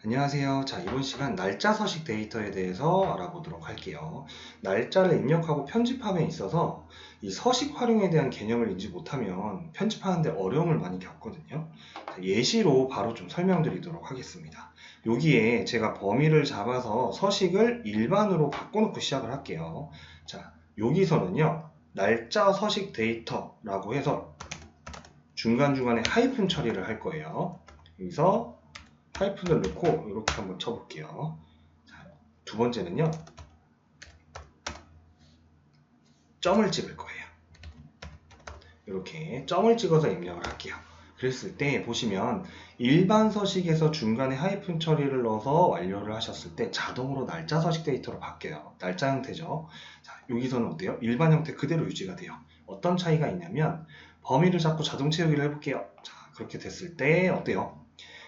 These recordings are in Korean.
안녕하세요. 자, 이번 시간 날짜 서식 데이터에 대해서 알아보도록 할게요. 날짜를 입력하고 편집함에 있어서 이 서식 활용에 대한 개념을 인지 못하면 편집하는데 어려움을 많이 겪거든요. 자, 예시로 바로 좀 설명드리도록 하겠습니다. 여기에 제가 범위를 잡아서 서식을 일반으로 바꿔놓고 시작을 할게요. 자, 여기서는요, 날짜 서식 데이터라고 해서 중간중간에 하이픈 처리를 할 거예요. 여기서 하이픈을 넣고 이렇게 한번 쳐볼게요. 자, 두 번째는요, 점을 찍을 거예요. 이렇게 점을 찍어서 입력을 할게요. 그랬을 때 보시면 일반 서식에서 중간에 하이픈 처리를 넣어서 완료를 하셨을 때 자동으로 날짜 서식 데이터로 바뀌어요. 날짜 형태죠. 자, 여기서는 어때요? 일반 형태 그대로 유지가 돼요. 어떤 차이가 있냐면 범위를 잡고 자동 채우기를 해볼게요. 자, 그렇게 됐을 때 어때요?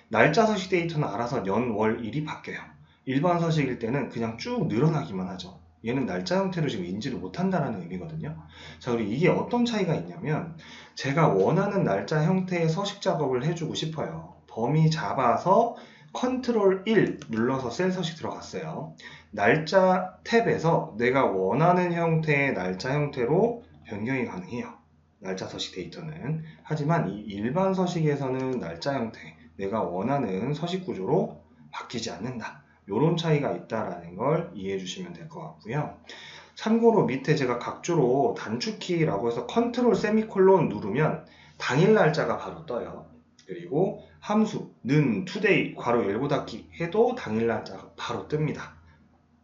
날짜 서식 데이터는 알아서 연, 월, 일이 바뀌어요. 일반 서식일 때는 그냥 쭉 늘어나기만 하죠. 얘는 날짜 형태로 지금 인지를 못한다는 의미거든요. 자, 그리고 이게 어떤 차이가 있냐면 제가 원하는 날짜 형태의 서식 작업을 해주고 싶어요. 범위 잡아서 컨트롤 1 눌러서 셀 서식 들어갔어요. 날짜 탭에서 내가 원하는 형태의 날짜 형태로 변경이 가능해요. 날짜 서식 데이터는. 하지만 이 일반 서식에서는 날짜 형태, 내가 원하는 서식 구조로 바뀌지 않는다. 이런 차이가 있다라는 걸 이해해 주시면 될 것 같고요. 참고로 밑에 제가 각주로 단축키라고 해서 컨트롤 세미콜론 누르면 당일 날짜가 바로 떠요. 그리고 함수 는 today 괄호 열고 닫기 해도 당일 날짜가 바로 뜹니다.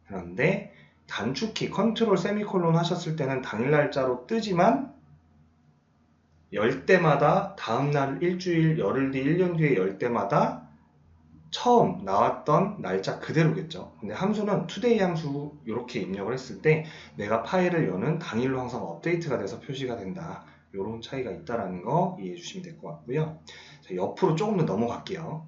그런데 단축키 컨트롤 세미콜론 하셨을 때는 당일 날짜로 뜨지만 열 때마다 다음날 일주일, 열흘 뒤, 1년 뒤에 열 때마다 처음 나왔던 날짜 그대로겠죠. 근데 함수는 today 함수 이렇게 입력을 했을 때 내가 파일을 여는 당일로 항상 업데이트가 돼서 표시가 된다. 이런 차이가 있다는 거 이해해 주시면 될 것 같고요. 자, 옆으로 조금 더 넘어갈게요.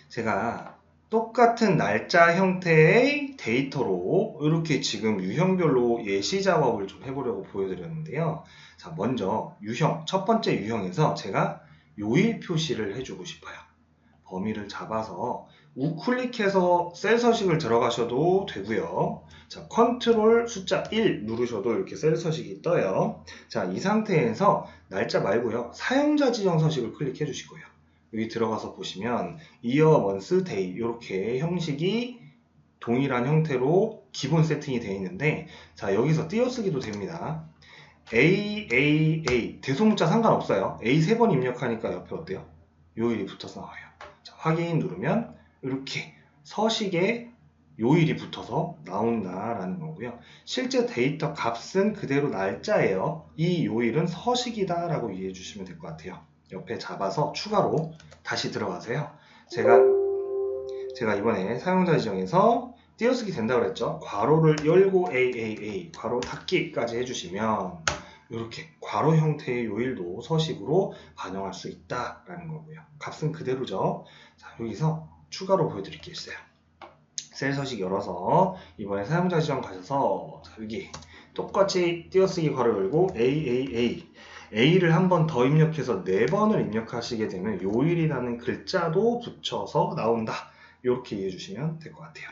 제가 똑같은 날짜 형태의 데이터로 이렇게 지금 유형별로 예시 작업을 좀 해보려고 보여드렸는데요. 자, 먼저 유형, 첫 번째 유형에서 제가 요일 표시를 해주고 싶어요. 범위를 잡아서 우클릭해서 셀 서식을 들어가셔도 되고요. 자, 컨트롤 숫자 1 누르셔도 이렇게 셀 서식이 떠요. 자, 이 상태에서 날짜 말고요. 사용자 지정 서식을 클릭해 주실 거예요. 여기 들어가서 보시면 year, month, day 이렇게 형식이 동일한 형태로 기본 세팅이 되어 있는데 자, 여기서 띄어쓰기도 됩니다. A 대소문자 상관없어요. A 3번 입력하니까 옆에 어때요? 요일이 붙어서 나와요. 자, 확인 누르면 이렇게 서식에 요일이 붙어서 나온다라는 거고요. 실제 데이터 값은 그대로 날짜예요. 이 요일은 서식이다 라고 이해해 주시면 될 것 같아요. 옆에 잡아서 추가로 다시 들어가세요. 제가 이번에 사용자 지정에서 띄어쓰기 된다고 그랬죠. 괄호를 열고 AAA 괄호 닫기까지 해주시면 이렇게 괄호 형태의 요일도 서식으로 반영할 수 있다라는 거고요. 값은 그대로죠. 자, 여기서 추가로 보여드릴 게 있어요. 셀 서식 열어서 이번에 사용자 지정 가셔서 자, 여기 똑같이 띄어쓰기 괄호 열고 AAA A를 한 번 더 입력해서 4번을 입력하시게 되면 요일이라는 글자도 붙여서 나온다. 이렇게 이해해 주시면 될 것 같아요.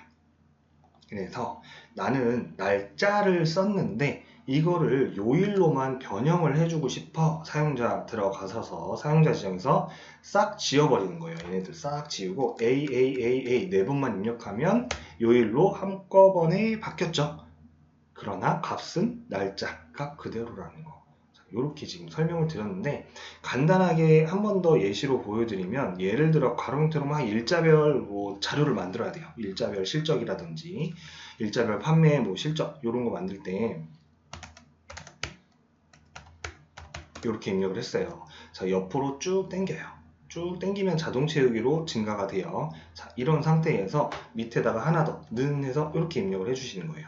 그래서 나는 날짜를 썼는데 이거를 요일로만 변형을 해주고 싶어. 사용자 들어가셔서 사용자 지정에서 싹 지워버리는 거예요. 얘네들 싹 지우고 AAAA 4번만 입력하면 요일로 한꺼번에 바뀌었죠. 그러나 값은 날짜 값 그대로라는 거. 이렇게 지금 설명을 드렸는데 간단하게 한 번 더 예시로 보여드리면 예를 들어 괄호 형태로 막 일자별 뭐 자료를 만들어야 돼요. 일자별 실적이라든지 일자별 판매 뭐 실적 이런 거 만들 때 이렇게 입력을 했어요. 자, 옆으로 쭉 당겨요. 쭉 당기면 자동 채우기로 증가가 돼요. 자, 이런 상태에서 밑에다가 하나 더 는 해서 이렇게 입력을 해주시는 거예요.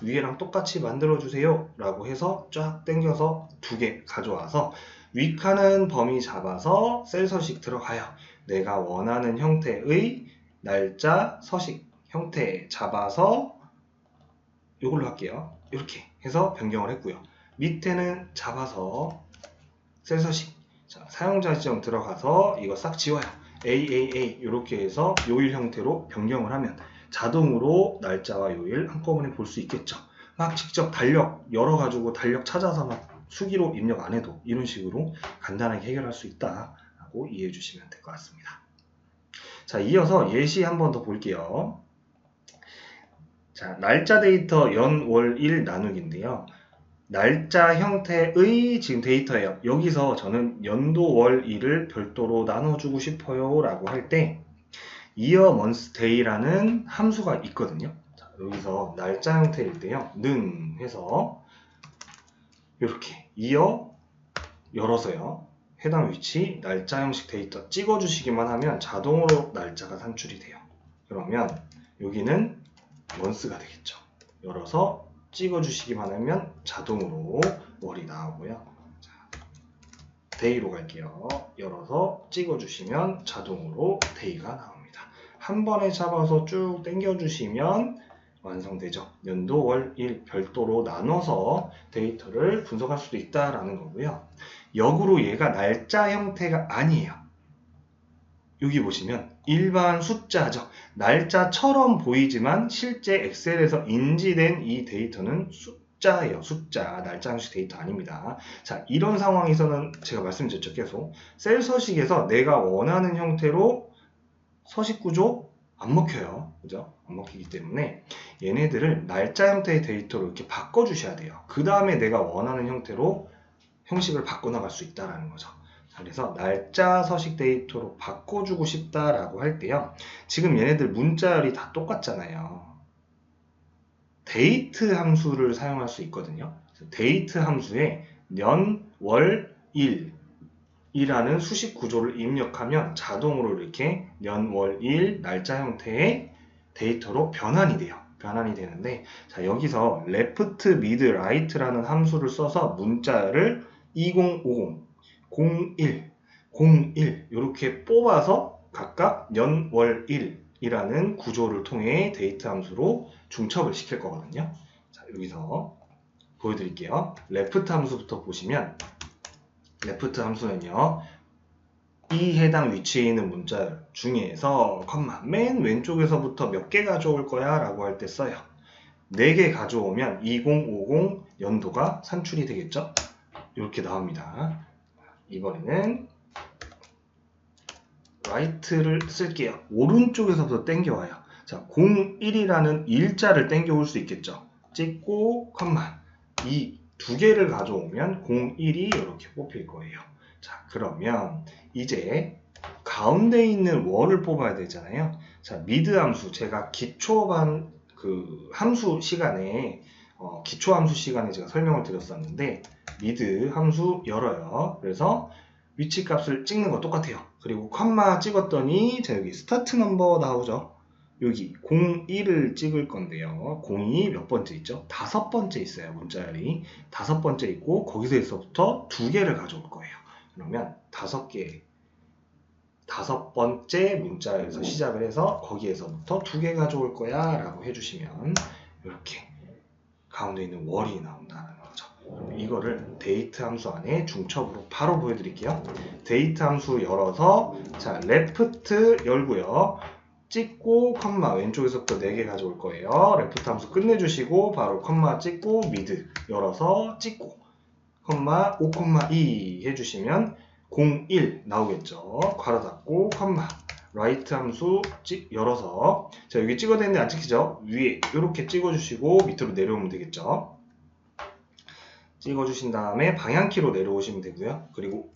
위에랑 똑같이 만들어주세요 라고 해서 쫙 당겨서 2개 가져와서 윗칸은 범위 잡아서 셀 서식 들어가요. 내가 원하는 형태의 날짜 서식 형태 잡아서 이걸로 할게요. 이렇게 해서 변경을 했고요. 밑에는 잡아서 셀 서식 자, 사용자 지정 들어가서 이거 싹 지워요. AAA 이렇게 해서 요일 형태로 변경을 하면 자동으로 날짜와 요일 한꺼번에 볼 수 있겠죠. 막 직접 달력 열어가지고 달력 찾아서 막 수기로 입력 안 해도 이런 식으로 간단하게 해결할 수 있다라고 이해해 주시면 될 것 같습니다. 자, 이어서 예시 한 번 더 볼게요. 자, 날짜 데이터 연, 월, 일 나누기인데요. 날짜 형태의 지금 데이터예요. 여기서 저는 연도, 월, 일을 별도로 나눠주고 싶어요 라고 할 때 year, month, day라는 함수가 있거든요. 자, 여기서 날짜 형태일 때요. 는 해서 이렇게 year 열어서요. 해당 위치 날짜 형식 데이터 찍어주시기만 하면 자동으로 날짜가 산출이 돼요. 그러면 여기는 month가 되겠죠. 열어서 찍어주시기만 하면 자동으로 월이 나오고요. 자, day로 갈게요. 열어서 찍어주시면 자동으로 day가 나옵니다. 한 번에 잡아서 쭉 당겨주시면 완성되죠. 연도, 월, 일 별도로 나눠서 데이터를 분석할 수도 있다라는 거고요. 역으로 얘가 날짜 형태가 아니에요. 여기 보시면 일반 숫자죠. 날짜처럼 보이지만 실제 엑셀에서 인지된 이 데이터는 숫자예요. 숫자, 날짜 형식 데이터 아닙니다. 자, 이런 상황에서는 제가 말씀드렸죠. 계속 셀 서식에서 내가 원하는 형태로 서식 구조 안 먹혀요. 그죠? 안 먹히기 때문에 얘네들을 날짜 형태의 데이터로 이렇게 바꿔주셔야 돼요. 그 다음에 내가 원하는 형태로 형식을 바꿔나갈 수 있다는 거죠. 그래서 날짜 서식 데이터로 바꿔주고 싶다라고 할 때요. 지금 얘네들 문자열이 다 똑같잖아요. 데이트 함수를 사용할 수 있거든요. 데이트 함수에 년, 월, 일 이라는 수식 구조를 입력하면 자동으로 이렇게 년, 월, 일 날짜 형태의 데이터로 변환이 돼요. 변환이 되는데 자, 여기서 left, mid, right라는 함수를 써서 문자를 2050, 01, 01 이렇게 뽑아서 각각 년, 월, 일이라는 구조를 통해 데이터 함수로 중첩을 시킬 거거든요. 자, 여기서 보여드릴게요. left 함수부터 보시면 left 함수는요. 이 해당 위치에 있는 문자 중에서 컴마 맨 왼쪽에서부터 몇 개 가져올 거야 라고 할 때 써요. 4개 가져오면 2050 연도가 산출이 되겠죠? 이렇게 나옵니다. 이번에는 right를 쓸게요. 오른쪽에서부터 땡겨와요. 자, 01이라는 일자를 땡겨올 수 있겠죠? 찍고 컴마 2개를 가져오면 01이 이렇게 뽑힐 거예요. 자, 그러면 이제 가운데 있는 월을 뽑아야 되잖아요. 자, 미드 함수 제가 기초반 그 함수 시간에 기초 함수 시간에 제가 설명을 드렸었는데 미드 함수 열어요. 그래서 위치 값을 찍는 거 똑같아요. 그리고 컴마 찍었더니 자, 여기 스타트 넘버 나오죠. 여기 01을 찍을 건데요. 02 몇 번째 있죠? 5번째 있어요. 문자열이 5번째 있고 거기서부터 2개를 가져올 거예요. 그러면 5개 5번째 문자에서 시작을 해서 거기에서부터 2개 가져올 거야 라고 해주시면 이렇게 가운데 있는 월이 나온다는 거죠. 이거를 데이트 함수 안에 중첩으로 바로 보여드릴게요. 데이트 함수 열어서 자 레프트 열고요. 찍고 컴마 왼쪽에서부터 4개 가져올 거예요. 레프트 함수 끝내주시고 바로 컴마 찍고 미드 열어서 찍고 컴마 5,2 해주시면 01 나오겠죠. 괄호 닫고 컴마 라이트 함수 열어서 자 여기 찍어야 되는데 안 찍히죠? 위에 이렇게 찍어주시고 밑으로 내려오면 되겠죠. 찍어주신 다음에 방향키로 내려오시면 되고요. 그리고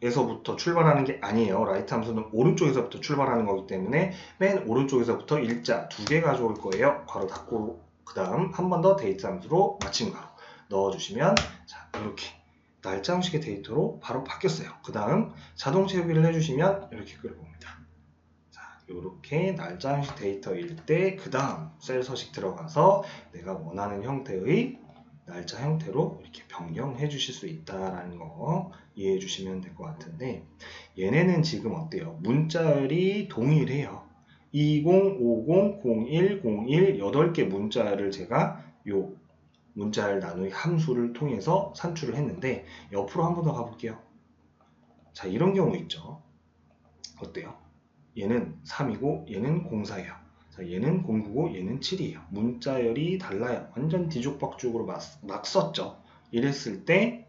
왼쪽에서부터 출발하는 게 아니에요. 라이트 함수는 오른쪽에서부터 출발하는 거기 때문에 맨 오른쪽에서부터 일자 2개 가져올 거예요. 괄호 닫고 그 다음 한 번 더 데이트 함수로 마침 괄호 넣어주시면 자 이렇게 날짜 형식의 데이터로 바로 바뀌었어요. 그 다음 자동 채우기를 해주시면 이렇게 끌어옵니다. 자, 이렇게 날짜 형식 데이터일 때 그 다음 셀 서식 들어가서 내가 원하는 형태의 날짜 형태로 이렇게 변경해 주실 수 있다라는 거 이해해 주시면 될 것 같은데 얘네는 지금 어때요? 문자열이 동일해요. 20, 50, 01, 01 8개 문자열을 제가 요 문자열 나누기 함수를 통해서 산출을 했는데 옆으로 한 번 더 가볼게요. 자, 이런 경우 있죠. 어때요? 얘는 3이고 얘는 04예요. 자, 얘는 099, 얘는 7이에요. 문자열이 달라요. 완전 뒤죽박죽으로 막 썼죠. 이랬을 때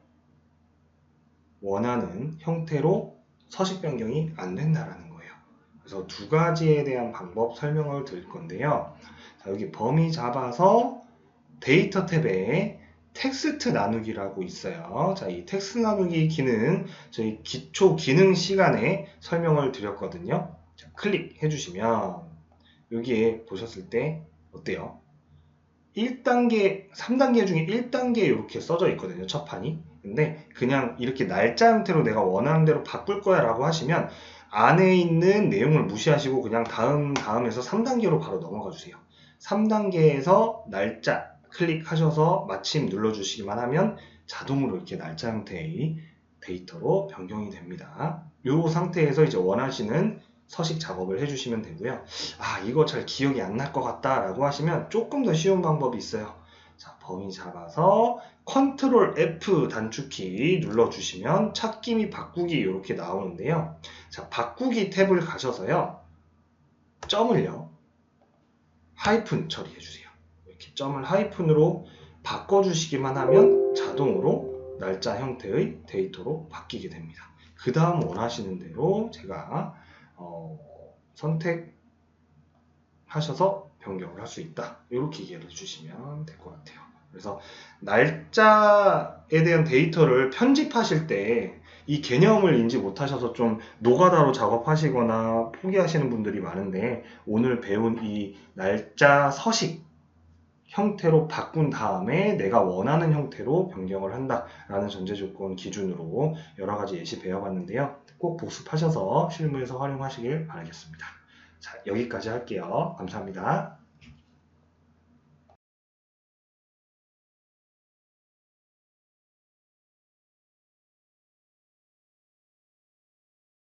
원하는 형태로 서식 변경이 안 된다라는 거예요. 그래서 두 가지에 대한 방법 설명을 드릴 건데요. 자, 여기 범위 잡아서 데이터 탭에 텍스트 나누기라고 있어요. 자, 이 텍스트 나누기 기능 저희 기초 기능 시간에 설명을 드렸거든요. 자, 클릭해 주시면 여기에 보셨을 때 어때요? 1단계, 3단계 중에 1단계 이렇게 써져 있거든요. 첫 판이. 근데 그냥 이렇게 날짜 형태로 내가 원하는 대로 바꿀 거야 라고 하시면 안에 있는 내용을 무시하시고 그냥 다음에서 3단계로 바로 넘어가 주세요. 3단계에서 날짜 클릭하셔서 마침 눌러주시기만 하면 자동으로 이렇게 날짜 형태의 데이터로 변경이 됩니다. 이 상태에서 이제 원하시는 서식 작업을 해주시면 되고요. 아, 이거 잘 기억이 안 날 것 같다 라고 하시면 조금 더 쉬운 방법이 있어요. 자, 범위 잡아서 컨트롤 F 단축키 눌러주시면 찾기 및 바꾸기 이렇게 나오는데요. 자, 바꾸기 탭을 가셔서요. 점을요. 하이픈 처리해주세요. 이렇게 점을 하이픈으로 바꿔주시기만 하면 자동으로 날짜 형태의 데이터로 바뀌게 됩니다. 그 다음 원하시는 대로 제가 선택하셔서 변경을 할 수 있다. 이렇게 이해를 해주시면 될 것 같아요. 그래서 날짜에 대한 데이터를 편집하실 때 이 개념을 인지 못하셔서 좀 노가다로 작업하시거나 포기하시는 분들이 많은데 오늘 배운 이 날짜 서식 형태로 바꾼 다음에 내가 원하는 형태로 변경을 한다라는 전제 조건 기준으로 여러 가지 예시 배워봤는데요. 꼭 복습하셔서 실무에서 활용하시길 바라겠습니다. 자, 여기까지 할게요. 감사합니다.